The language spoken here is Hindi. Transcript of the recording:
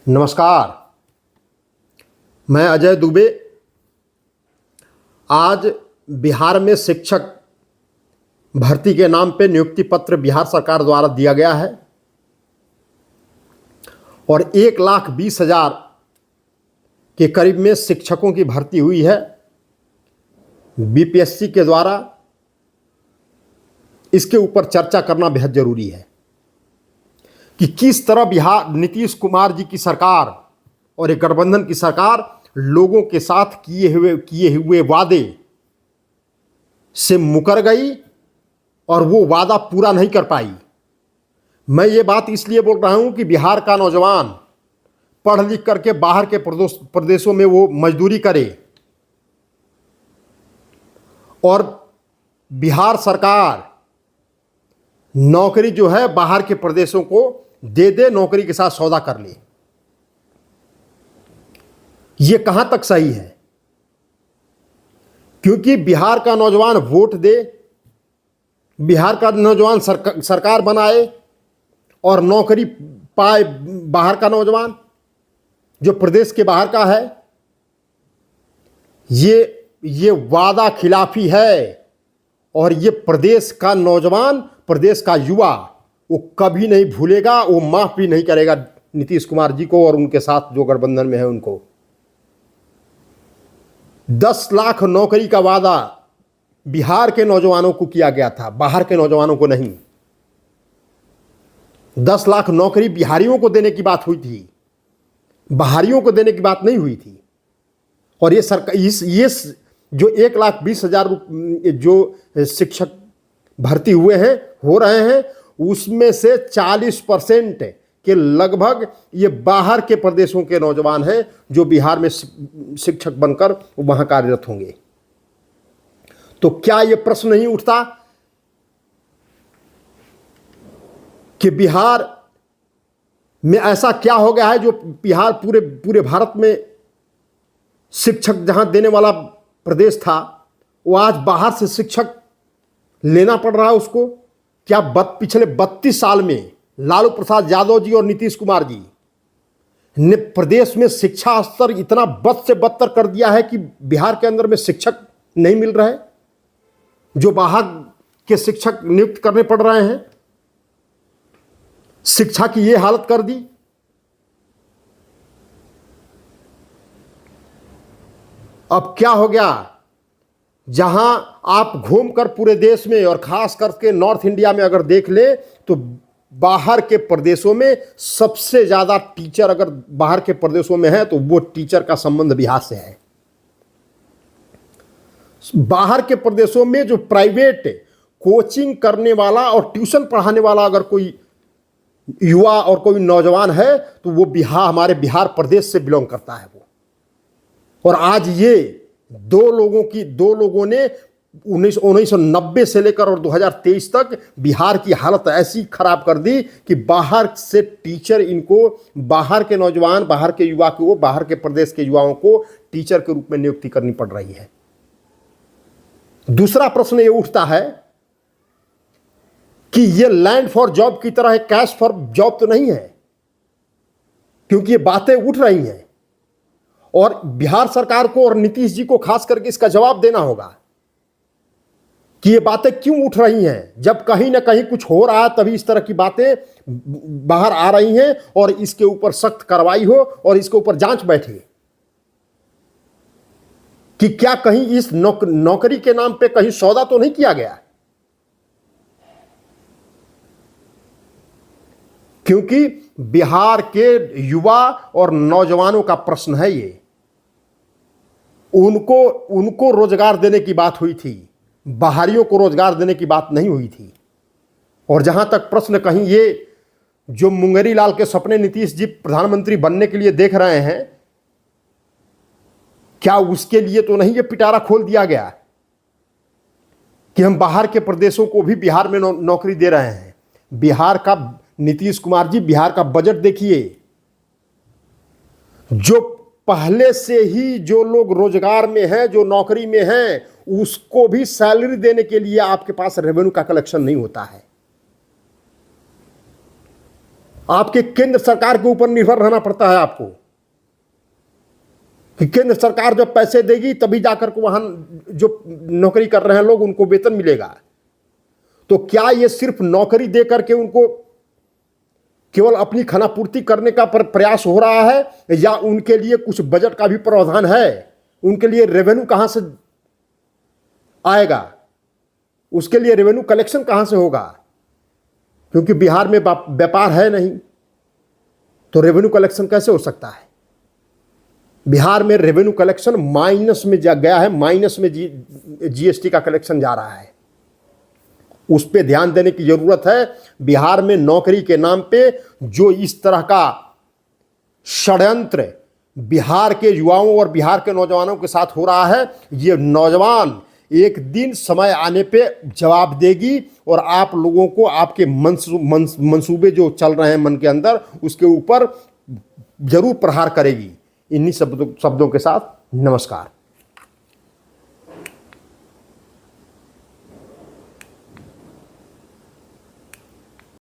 नमस्कार। मैं अजय दुबे। आज बिहार में शिक्षक भर्ती के नाम पे नियुक्ति पत्र बिहार सरकार द्वारा दिया गया है और 1,20,000 के करीब में शिक्षकों की भर्ती हुई है बीपीएससी के द्वारा। इसके ऊपर चर्चा करना बेहद जरूरी है कि किस तरह बिहार नीतीश कुमार जी की सरकार और एक गठबंधन की सरकार लोगों के साथ किए हुए वादे से मुकर गई और वो वादा पूरा नहीं कर पाई। मैं ये बात इसलिए बोल रहा हूं कि बिहार का नौजवान पढ़ लिख करके बाहर के प्रदेशों में वो मजदूरी करे और बिहार सरकार नौकरी जो है बाहर के प्रदेशों को दे, नौकरी के साथ सौदा कर ले। ये कहां तक सही है? क्योंकि बिहार का नौजवान वोट दे, बिहार का नौजवान सरकार बनाए और नौकरी पाए बाहर का नौजवान जो प्रदेश के बाहर का है, ये वादा खिलाफी है। और ये प्रदेश का नौजवान, प्रदेश का युवा वो कभी नहीं भूलेगा, वो माफ भी नहीं करेगा नीतीश कुमार जी को और उनके साथ जो गठबंधन में है उनको। 10 लाख नौकरी का वादा बिहार के नौजवानों को किया गया था, बाहर के नौजवानों को नहीं। 10 लाख नौकरी बिहारियों को देने की बात हुई थी, बाहरियों को देने की बात नहीं हुई थी। और ये सरकार ये जो 1,20,000 जो शिक्षक भर्ती हुए हैं, हो रहे हैं, उसमें से 40% के लगभग ये बाहर के प्रदेशों के नौजवान हैं जो बिहार में शिक्षक बनकर वहां कार्यरत होंगे। तो क्या ये प्रश्न नहीं उठता कि बिहार में ऐसा क्या हो गया है जो बिहार पूरे भारत में शिक्षक जहां देने वाला प्रदेश था, वो आज बाहर से शिक्षक लेना पड़ रहा है उसको? क्या पिछले 32 साल में लालू प्रसाद यादव जी और नीतीश कुमार जी ने प्रदेश में शिक्षा स्तर इतना बद से बदतर कर दिया है कि बिहार के अंदर में शिक्षक नहीं मिल रहे, जो बाहर के शिक्षक नियुक्त करने पड़ रहे हैं? शिक्षा की ये हालत कर दी। अब क्या हो गया? जहां आप घूमकर पूरे देश में और खास करके नॉर्थ इंडिया में अगर देख ले तो बाहर के प्रदेशों में सबसे ज्यादा टीचर अगर बाहर के प्रदेशों में है तो वो टीचर का संबंध बिहार से है। बाहर के प्रदेशों में जो प्राइवेट कोचिंग करने वाला और ट्यूशन पढ़ाने वाला अगर कोई युवा और कोई नौजवान है तो वो हमारे बिहार प्रदेश से बिलोंग करता है वो। और आज ये दो लोगों ने 1990 से लेकर और 2023 तक बिहार की हालत ऐसी खराब कर दी कि बाहर से टीचर इनको, बाहर के नौजवान, बाहर के युवा को, बाहर के प्रदेश के युवाओं को टीचर के रूप में नियुक्ति करनी पड़ रही है। दूसरा प्रश्न ये उठता है कि ये लैंड फॉर जॉब की तरह है, कैश फॉर जॉब तो नहीं है, क्योंकि ये बातें उठ रही हैं और बिहार सरकार को और नीतीश जी को खास करके इसका जवाब देना होगा कि ये बातें क्यों उठ रही हैं। जब कहीं ना कहीं कुछ हो रहा है तभी इस तरह की बातें बाहर आ रही हैं और इसके ऊपर सख्त कार्रवाई हो और इसके ऊपर जांच बैठे कि क्या कहीं इस नौकरी के नाम पे कहीं सौदा तो नहीं किया गया। क्योंकि बिहार के युवा और नौजवानों का प्रश्न है ये। उनको रोजगार देने की बात हुई थी, बाहरियों को रोजगार देने की बात नहीं हुई थी। और जहां तक प्रश्न कहीं ये जो मुंगेरी लाल के सपने नीतीश जी प्रधानमंत्री बनने के लिए देख रहे हैं, क्या उसके लिए तो नहीं ये पिटारा खोल दिया गया कि हम बाहर के प्रदेशों को भी बिहार में नौकरी दे रहे हैं? बिहार का नीतीश कुमार जी, बिहार का बजट देखिए। जो पहले से ही जो लोग रोजगार में हैं, जो नौकरी में हैं, उसको भी सैलरी देने के लिए आपके पास रेवेन्यू का कलेक्शन नहीं होता है। आपके केंद्र सरकार के ऊपर निर्भर रहना पड़ता है आपको कि केंद्र सरकार जब पैसे देगी तभी जाकर के वहां जो नौकरी कर रहे हैं लोग उनको वेतन मिलेगा। तो क्या ये सिर्फ नौकरी दे करके उनको केवल अपनी खानापूर्ति करने का प्रयास हो रहा है या उनके लिए कुछ बजट का भी प्रावधान है? उनके लिए रेवेन्यू कहां से आएगा? उसके लिए रेवेन्यू कलेक्शन कहां से होगा? क्योंकि बिहार में व्यापार है नहीं, तो रेवेन्यू कलेक्शन कैसे हो सकता है? बिहार में रेवेन्यू कलेक्शन माइनस में जा गया है, माइनस में जीएसटी का कलेक्शन जा रहा है। उस पे ध्यान देने की जरूरत है। बिहार में नौकरी के नाम पे जो इस तरह का षड्यंत्र बिहार के युवाओं और बिहार के नौजवानों के साथ हो रहा है, ये नौजवान एक दिन समय आने पे जवाब देगी और आप लोगों को आपके मंसूबे जो चल रहे हैं मन के अंदर उसके ऊपर जरूर प्रहार करेगी। इन्हीं शब्दों के साथ नमस्कार।